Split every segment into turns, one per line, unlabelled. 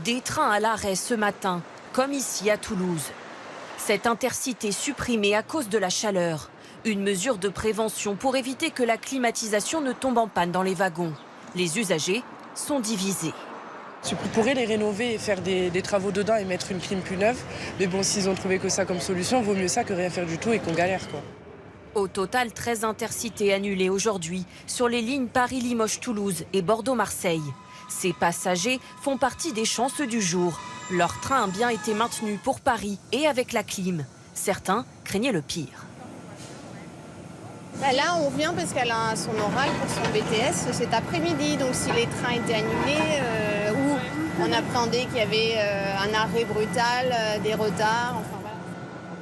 Des trains à l'arrêt ce matin, comme ici à Toulouse. Cette intercité supprimée à cause de la chaleur. Une mesure de prévention pour éviter que la climatisation ne tombe en panne dans les wagons. Les usagers sont divisés.
Tu pourrais les rénover et faire des travaux dedans et mettre une clim plus neuve. Mais bon, s'ils ont trouvé que ça comme solution, vaut mieux ça que rien faire du tout et qu'on galère, quoi.
Au total, 13 intercités annulés aujourd'hui sur les lignes Paris-Limoges-Toulouse et Bordeaux-Marseille. Ces passagers font partie des chances du jour. Leur train a bien été maintenu pour Paris et avec la clim. Certains craignaient le pire.
Là, on vient parce qu'elle a son oral pour son BTS cet après-midi. Donc, si les trains étaient annulés ou on appréhendait qu'il y avait un arrêt brutal, des retards, enfin voilà.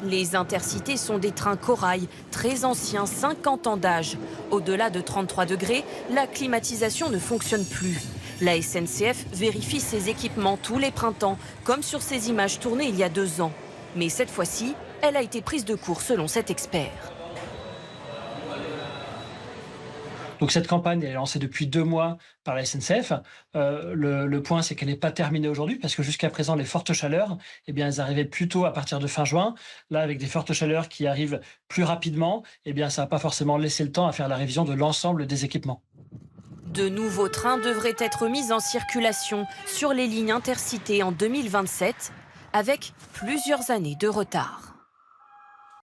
Les intercités sont des trains corail, très anciens, 50 ans d'âge. Au-delà de 33 degrés, la climatisation ne fonctionne plus. La SNCF vérifie ses équipements tous les printemps, comme sur ces images tournées il y a 2 ans. Mais cette fois-ci, elle a été prise de court selon cet expert.
Donc cette campagne elle est lancée depuis 2 mois par la SNCF. Le point, c'est qu'elle n'est pas terminée aujourd'hui parce que jusqu'à présent, les fortes chaleurs, eh bien, elles arrivaient plutôt à partir de fin juin. Là, avec des fortes chaleurs qui arrivent plus rapidement, eh bien, ça n'a pas forcément laissé le temps à faire la révision de l'ensemble des équipements.
De nouveaux trains devraient être mis en circulation sur les lignes intercités en 2027, avec plusieurs années de retard.